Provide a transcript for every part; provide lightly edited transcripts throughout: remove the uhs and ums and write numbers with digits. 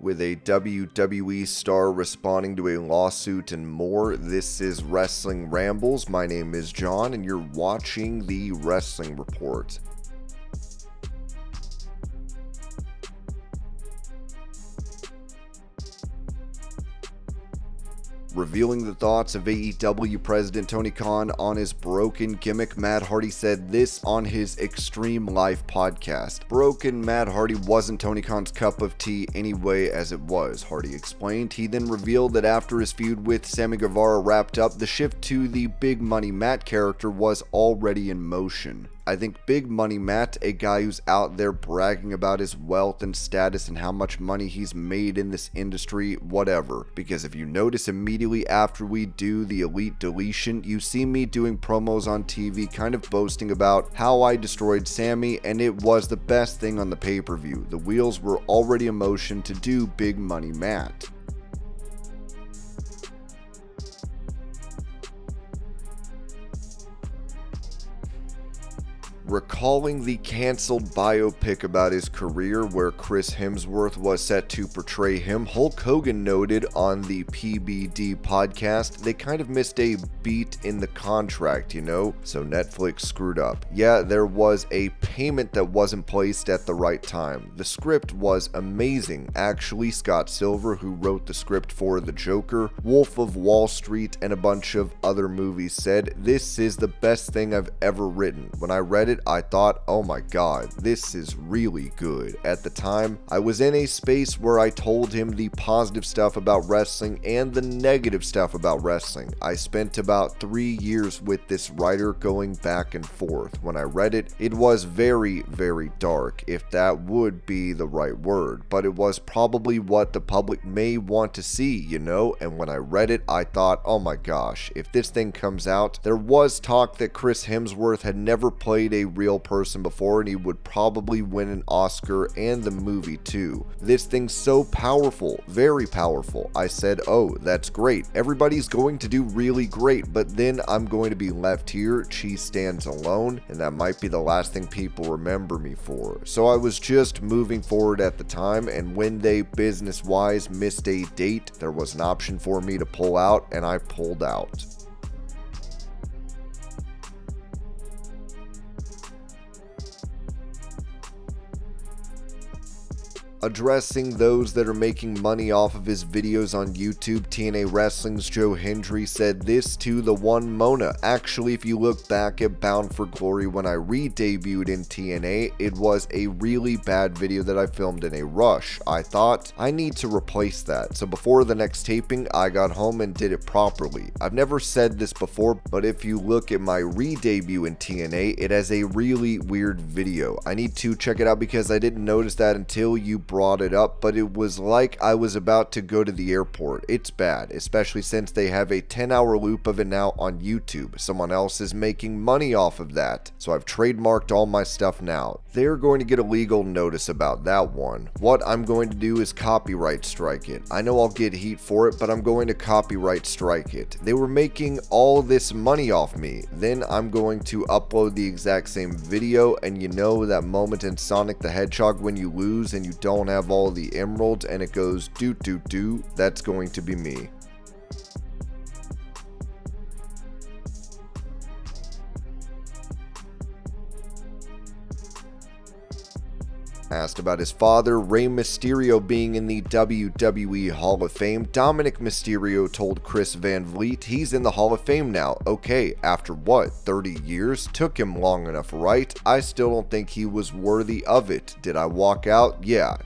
with a WWE star responding to a lawsuit and more. This is Wrestling Rambles. My name is John, and you're watching the Wrestling Report. Revealing the thoughts of AEW President Tony Khan on his broken gimmick, Matt Hardy said this on his Extreme Life podcast. Broken Matt Hardy wasn't Tony Khan's cup of tea anyway as it was, Hardy explained. He then revealed that after his feud with Sammy Guevara wrapped up, the shift to the Big Money Matt character was already in motion. I think Big Money Matt, a guy who's out there bragging about his wealth and status and how much money he's made in this industry, whatever. Because if you notice immediately after we do the Elite Deletion, you see me doing promos on TV kind of boasting about how I destroyed Sammy and it was the best thing on the pay-per-view. The wheels were already in motion to do Big Money Matt. Recalling the cancelled biopic about his career where Chris Hemsworth was set to portray him, Hulk Hogan noted on the PBD podcast they kind of missed a beat in the contract, you know, so Netflix screwed up. Yeah, there was a payment that wasn't placed at the right time. The script was amazing. Actually, Scott Silver, who wrote the script for The Joker, Wolf of Wall Street, and a bunch of other movies, said, "This is the best thing I've ever written." When I read it, I thought, oh my god, this is really good. At the time, I was in a space where I told him the positive stuff about wrestling and the negative stuff about wrestling. I spent about 3 years with this writer going back and forth. When I read it, it was very, very dark, if that would be the right word, but it was probably what the public may want to see, you know, and when I read it, I thought, oh my gosh, if this thing comes out, there was talk that Chris Hemsworth had never played a real person before and he would probably win an Oscar and the movie too. This thing's so powerful, very powerful. I said, oh, that's great. Everybody's going to do really great, but then I'm going to be left here. She stands alone, and that might be the last thing people remember me for. So I was just moving forward at the time, and when they business-wise missed a date, there was an option for me to pull out, and I pulled out. Addressing those that are making money off of his videos on YouTube, TNA Wrestling's Joe Hendry said this to the one Mona. Actually, if you look back at Bound for Glory when I re-debuted in TNA, it was a really bad video that I filmed in a rush. I thought, I need to replace that. So before the next taping, I got home and did it properly. I've never said this before, but if you look at my re-debut in TNA, it has a really weird video. I need to check it out because I didn't notice that until you brought it up, but it was like I was about to go to the airport. It's bad, especially since they have a 10-hour loop of it now on YouTube. Someone else is making money off of that, so I've trademarked all my stuff now. They're going to get a legal notice about that one. What I'm going to do is copyright strike it. I know I'll get heat for it, but I'm going to copyright strike it. They were making all this money off me. Then I'm going to upload the exact same video, and you know that moment in Sonic the Hedgehog when you lose and you don't have all the emeralds and it goes do do do, that's going to be me. Asked about his father, Rey Mysterio, being in the WWE Hall of Fame, Dominik Mysterio told Chris Van Vliet he's in the Hall of Fame now. Okay, after what, 30 years? Took him long enough, right? I still don't think he was worthy of it. Did I walk out? Yeah,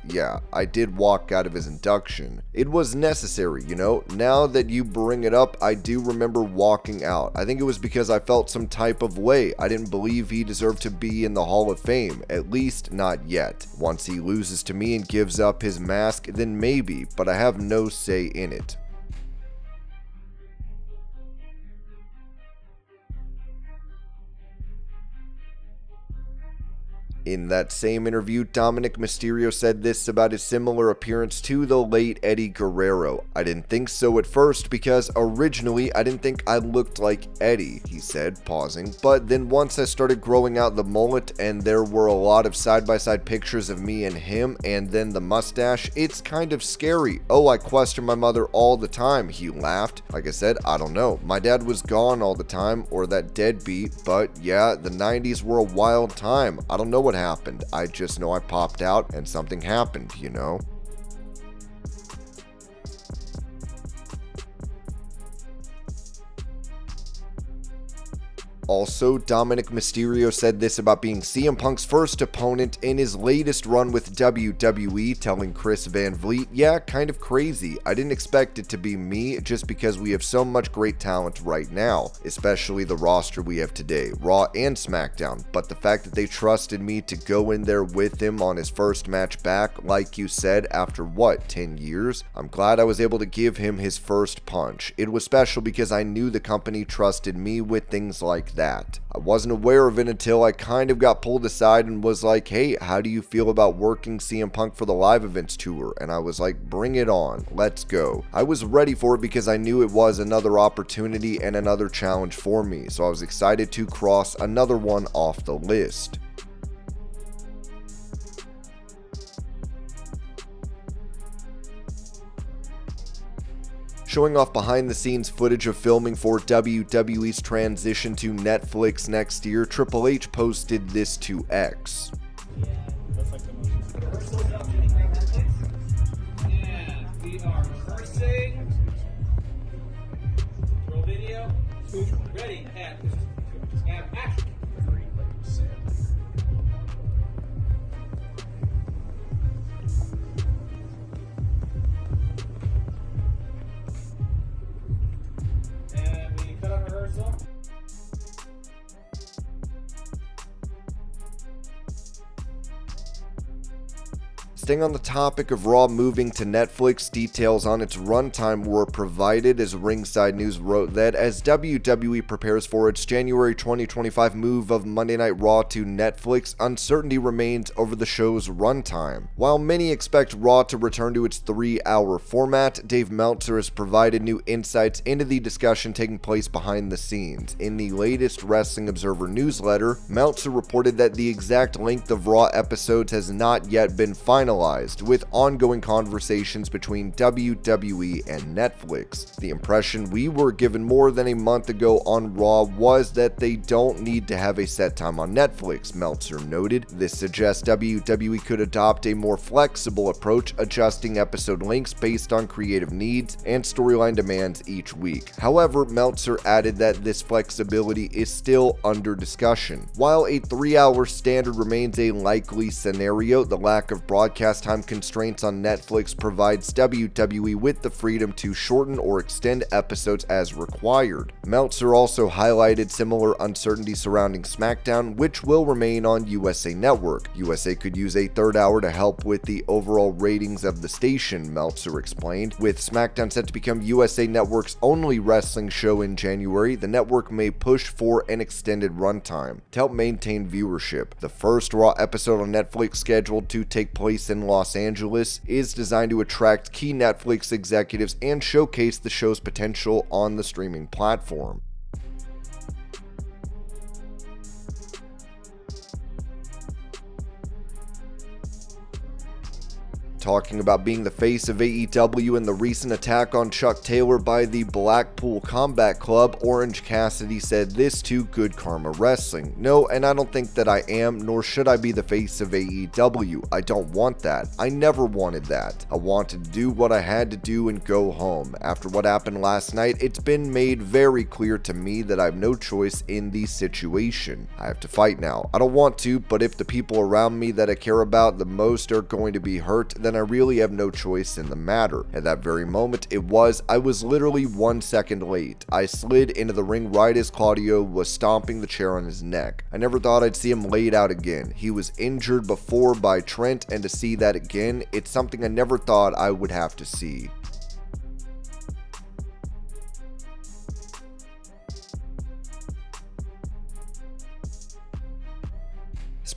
I did walk out of his induction. It was necessary, you know? Now that you bring it up, I do remember walking out. I think it was because I felt some type of way. I didn't believe he deserved to be in the Hall of Fame, at least not yet. Once he loses to me and gives up his mask, then maybe, but I have no say in it. In that same interview, Dominik Mysterio said this about his similar appearance to the late Eddie Guerrero. "I didn't think so at first because originally I didn't think I looked like Eddie," he said, pausing. "But then once I started growing out the mullet and there were a lot of side-by-side pictures of me and him and then the mustache, it's kind of scary. Oh, I question my mother all the time," he laughed. "Like I said, I don't know. My dad was gone all the time, or that deadbeat, but yeah, the 90s were a wild time. I don't know what happened. I just know I popped out and something happened, you know?" Also, Dominik Mysterio said this about being CM Punk's first opponent in his latest run with WWE, telling Chris Van Vliet, "Yeah, kind of crazy. I didn't expect it to be me just because we have so much great talent right now, especially the roster we have today, Raw and SmackDown, but the fact that they trusted me to go in there with him on his first match back, like you said, after what, 10 years? I'm glad I was able to give him his first punch. It was special because I knew the company trusted me with things like that. I wasn't aware of it until I kind of got pulled aside and was like, 'Hey, how do you feel about working CM Punk for the live events tour?' And I was like, 'Bring it on, let's go.' I was ready for it because I knew it was another opportunity and another challenge for me, so I was excited to cross another one off the list." Showing off behind-the-scenes footage of filming for WWE's transition to Netflix next year, Triple H posted this to X. That's like the most. And we are rehearsing. Roll video. Ready, and action. And we cut on rehearsal. Staying on the topic of Raw moving to Netflix, details on its runtime were provided as Ringside News wrote that as WWE prepares for its January 2025 move of Monday Night Raw to Netflix, uncertainty remains over the show's runtime. While many expect Raw to return to its 3-hour format, Dave Meltzer has provided new insights into the discussion taking place behind the scenes. In the latest Wrestling Observer newsletter, Meltzer reported that the exact length of Raw episodes has not yet been finalized, with ongoing conversations between WWE and Netflix. The impression we were given more than a month ago on Raw was that they don't need to have a set time on Netflix, Meltzer noted. This suggests WWE could adopt a more flexible approach, adjusting episode lengths based on creative needs and storyline demands each week. However, Meltzer added that this flexibility is still under discussion. While a 3-hour standard remains a likely scenario, the lack of broadcast time constraints on Netflix provides WWE with the freedom to shorten or extend episodes as required. Meltzer also highlighted similar uncertainty surrounding SmackDown, which will remain on USA Network. USA could use a third hour to help with the overall ratings of the station, Meltzer explained. With SmackDown set to become USA Network's only wrestling show in January, the network may push for an extended runtime to help maintain viewership. The first Raw episode on Netflix, scheduled to take place in Los Angeles, is designed to attract key Netflix executives and showcase the show's potential on the streaming platform. Talking about being the face of AEW and the recent attack on Chuck Taylor by the Blackpool Combat Club, Orange Cassidy said this to Good Karma Wrestling. "No, and I don't think that I am, nor should I be the face of AEW. I don't want that. I never wanted that. I wanted to do what I had to do and go home. After what happened last night, it's been made very clear to me that I have no choice in the situation. I have to fight now. I don't want to, but if the people around me that I care about the most are going to be hurt, then I really have no choice in the matter." At that very moment, I was literally 1 second late. I slid into the ring right as Claudio was stomping the chair on his neck. I never thought I'd see him laid out again. He was injured before by Trent, and to see that again, it's something I never thought I would have to see.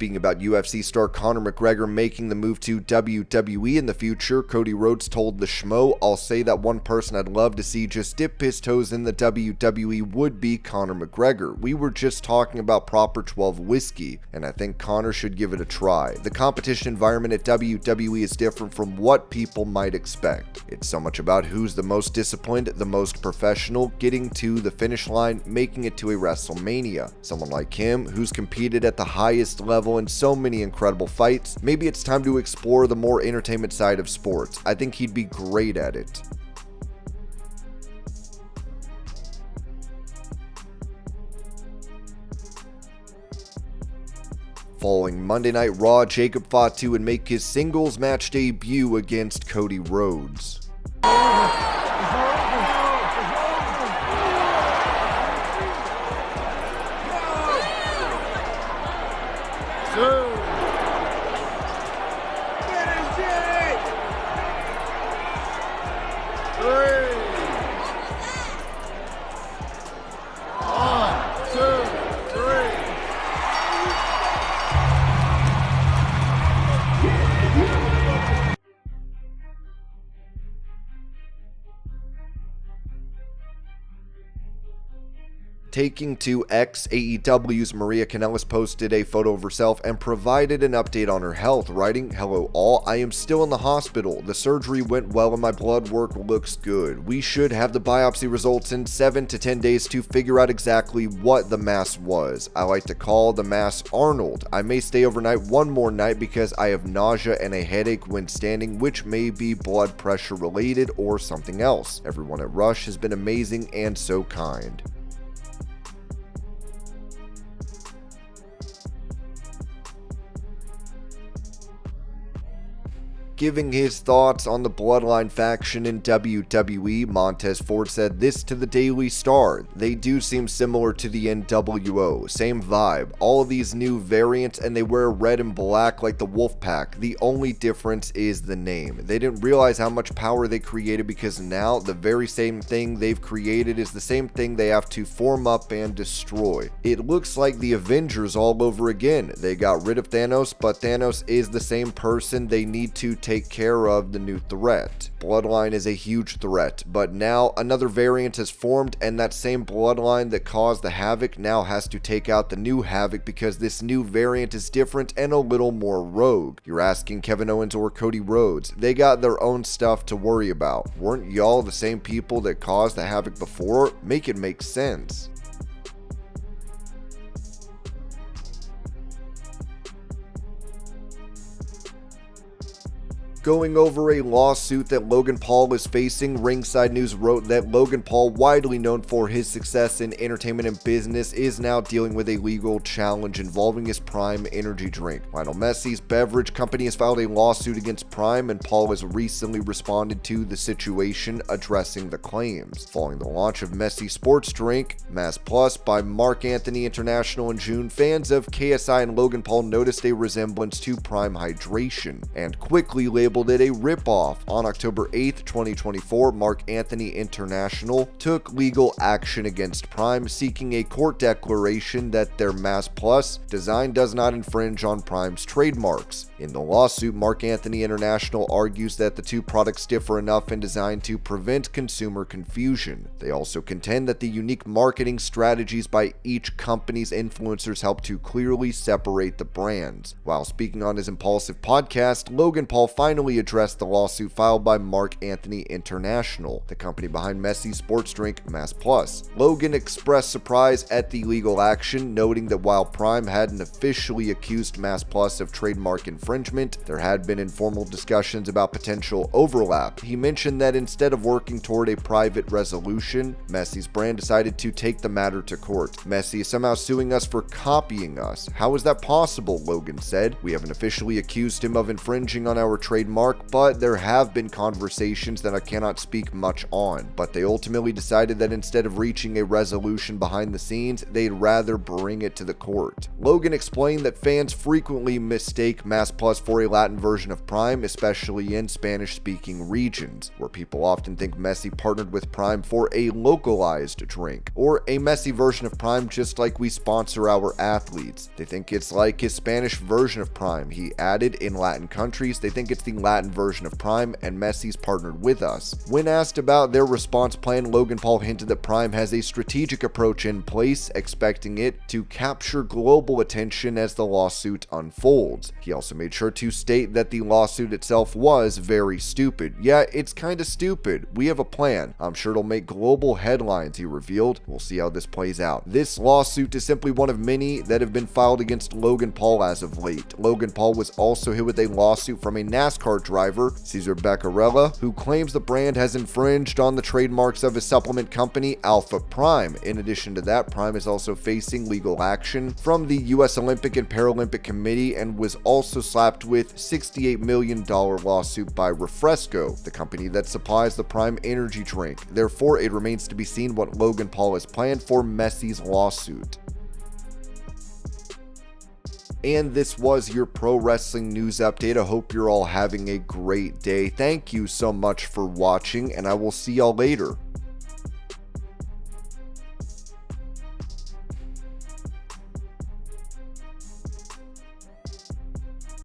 Speaking about UFC star Conor McGregor making the move to WWE in the future, Cody Rhodes told the Schmo, "I'll say that one person I'd love to see just dip his toes in the WWE would be Conor McGregor. We were just talking about Proper 12 whiskey, and I think Conor should give it a try. The competition environment at WWE is different from what people might expect. It's so much about who's the most disciplined, the most professional, getting to the finish line, making it to a WrestleMania. Someone like him, who's competed at the highest level in so many incredible fights, maybe it's time to explore the more entertainment side of sports. I think he'd be great at it." Following Monday Night Raw, Jacob Fatu would make his singles match debut against Cody Rhodes. Taking to X, AEW's Maria Kanellis posted a photo of herself and provided an update on her health, writing, "Hello all, I am still in the hospital. The surgery went well and my blood work looks good. We should have the biopsy results in 7 to 10 days to figure out exactly what the mass was. I like to call the mass Arnold. I may stay overnight one more night because I have nausea and a headache when standing, which may be blood pressure related or something else. Everyone at Rush has been amazing and so kind." Giving his thoughts on the Bloodline faction in WWE, Montez Ford said this to the Daily Star: "They do seem similar to the NWO, same vibe, all of these new variants, and they wear red and black like the Wolfpack. The only difference is the name. They didn't realize how much power they created because now the very same thing they've created is the same thing they have to form up and destroy. It looks like the Avengers all over again. They got rid of Thanos, but Thanos is the same person. They need to take care of the new threat. Bloodline is a huge threat, but now another variant has formed, and that same Bloodline that caused the havoc now has to take out the new havoc because this new variant is different and a little more rogue. You're asking Kevin Owens or Cody Rhodes. They got their own stuff to worry about. Weren't y'all the same people that caused the havoc before? Make it make sense." Going over a lawsuit that Logan Paul is facing, Ringside News wrote that Logan Paul, widely known for his success in entertainment and business, is now dealing with a legal challenge involving his Prime energy drink. Lionel Messi's beverage company has filed a lawsuit against Prime, and Paul has recently responded to the situation, addressing the claims. Following the launch of Messi sports drink, Mass Plus, by Mark Anthony International in June, fans of KSI and Logan Paul noticed a resemblance to Prime Hydration, and quickly labeled it a ripoff. On October 8th, 2024, Mark Anthony International took legal action against Prime, seeking a court declaration that their Mass Plus design does not infringe on Prime's trademarks. In the lawsuit, Mark Anthony International argues that the two products differ enough in design to prevent consumer confusion. They also contend that the unique marketing strategies by each company's influencers help to clearly separate the brands. While speaking on his Impulsive podcast, Logan Paul finally addressed the lawsuit filed by Mark Anthony International, the company behind Messi's sports drink Mass Plus. Logan expressed surprise at the legal action, noting that while Prime hadn't officially accused Mass Plus of trademark infringement, there had been informal discussions about potential overlap. He mentioned that instead of working toward a private resolution, Messi's brand decided to take the matter to court. "Messi is somehow suing us for copying us. How is that possible?" Logan said. "We haven't officially accused him of infringing on our trademark trademark, but there have been conversations that I cannot speak much on. But they ultimately decided that instead of reaching a resolution behind the scenes, they'd rather bring it to the court. Logan explained that fans frequently mistake Más Plus for a Latin version of Prime, especially in Spanish-speaking regions, where people often think Messi partnered with Prime for a localized drink, or a Messi version of Prime just like we sponsor our athletes. They think it's like his Spanish version of Prime. He added in Latin countries, they think it's the Latin version of Prime, and Messi's partnered with us. When asked about their response plan, Logan Paul hinted that Prime has a strategic approach in place, expecting it to capture global attention as the lawsuit unfolds. He also made sure to state that the lawsuit itself was very stupid. Yeah, it's kinda stupid. We have a plan. I'm sure it'll make global headlines, he revealed. We'll see how this plays out. This lawsuit is simply one of many that have been filed against Logan Paul as of late. Logan Paul was also hit with a lawsuit from a NASCAR driver, Cesar Beccarella, who claims the brand has infringed on the trademarks of his supplement company, Alpha Prime. In addition to that, Prime is also facing legal action from the U.S. Olympic and Paralympic Committee and was also slapped with $68 million lawsuit by Refresco, the company that supplies the Prime energy drink. Therefore, it remains to be seen what Logan Paul has planned for Messi's lawsuit. And this was your pro wrestling news update. I hope you're all having a great day. Thank you so much for watching, and I will see y'all later.